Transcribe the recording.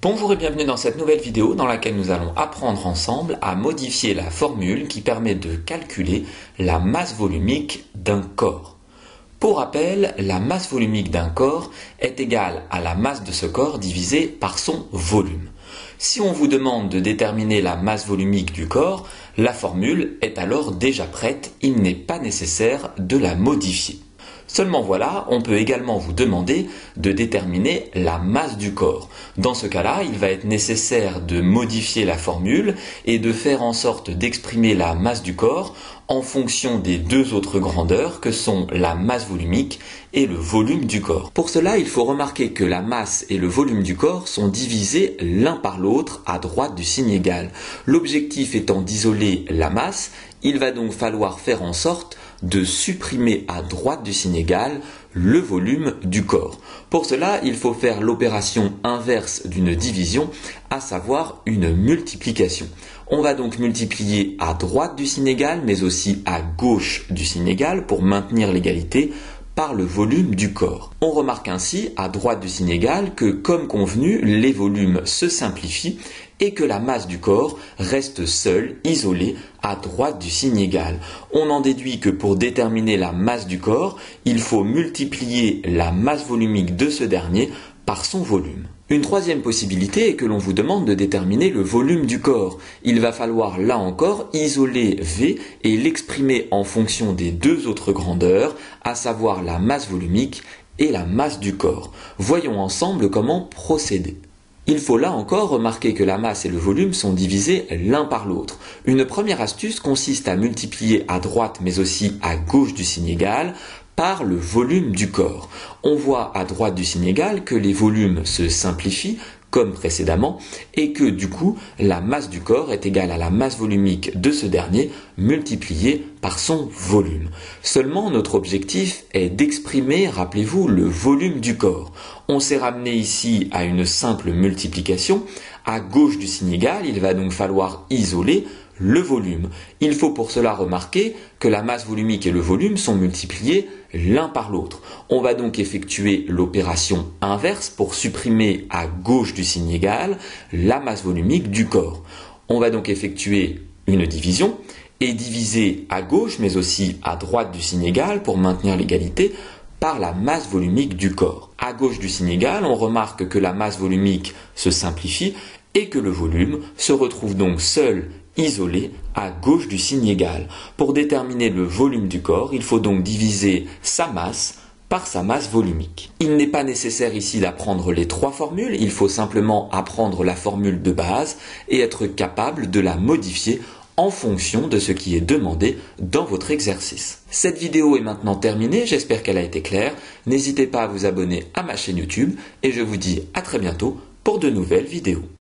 Bonjour et bienvenue dans cette nouvelle vidéo dans laquelle nous allons apprendre ensemble à modifier la formule qui permet de calculer la masse volumique d'un corps. Pour rappel, la masse volumique d'un corps est égale à la masse de ce corps divisée par son volume. Si on vous demande de déterminer la masse volumique du corps, la formule est alors déjà prête, il n'est pas nécessaire de la modifier. Seulement voilà, on peut également vous demander de déterminer la masse du corps. Dans ce cas-là, il va être nécessaire de modifier la formule et de faire en sorte d'exprimer la masse du corps en fonction des deux autres grandeurs que sont la masse volumique et le volume du corps. Pour cela, il faut remarquer que la masse et le volume du corps sont divisés l'un par l'autre à droite du signe égal. L'objectif étant d'isoler la masse, il va donc falloir faire en sorte de supprimer à droite du signe égal le volume du corps. Pour cela, il faut faire l'opération inverse d'une division, à savoir une multiplication. On va donc multiplier à droite du signe égal, mais aussi à gauche du signe égal pour maintenir l'égalité par le volume du corps. On remarque ainsi, à droite du signe égal, que comme convenu, les volumes se simplifient et que la masse du corps reste seule, isolée, à droite du signe égal. On en déduit que pour déterminer la masse du corps, il faut multiplier la masse volumique de ce dernier par son volume. Une troisième possibilité est que l'on vous demande de déterminer le volume du corps. Il va falloir là encore isoler V et l'exprimer en fonction des deux autres grandeurs, à savoir la masse volumique et la masse du corps. Voyons ensemble comment procéder. Il faut là encore remarquer que la masse et le volume sont divisés l'un par l'autre. Une première astuce consiste à multiplier à droite mais aussi à gauche du signe égal par le volume du corps. On voit à droite du signe égal que les volumes se simplifient comme précédemment et que du coup la masse du corps est égale à la masse volumique de ce dernier multipliée par son volume. Seulement notre objectif est d'exprimer, rappelez-vous, le volume du corps. On s'est ramené ici à une simple multiplication. À gauche du signe égal, il va donc falloir isoler le volume. Il faut pour cela remarquer que la masse volumique et le volume sont multipliés l'un par l'autre. On va donc effectuer l'opération inverse pour supprimer à gauche du signe égal la masse volumique du corps. On va donc effectuer une division et diviser à gauche mais aussi à droite du signe égal pour maintenir l'égalité par la masse volumique du corps. À gauche du signe égal, on remarque que la masse volumique se simplifie et que le volume se retrouve donc seul isolé à gauche du signe égal. Pour déterminer le volume du corps, il faut donc diviser sa masse par sa masse volumique. Il n'est pas nécessaire ici d'apprendre les trois formules, il faut simplement apprendre la formule de base et être capable de la modifier en fonction de ce qui est demandé dans votre exercice. Cette vidéo est maintenant terminée, j'espère qu'elle a été claire. N'hésitez pas à vous abonner à ma chaîne YouTube et je vous dis à très bientôt pour de nouvelles vidéos.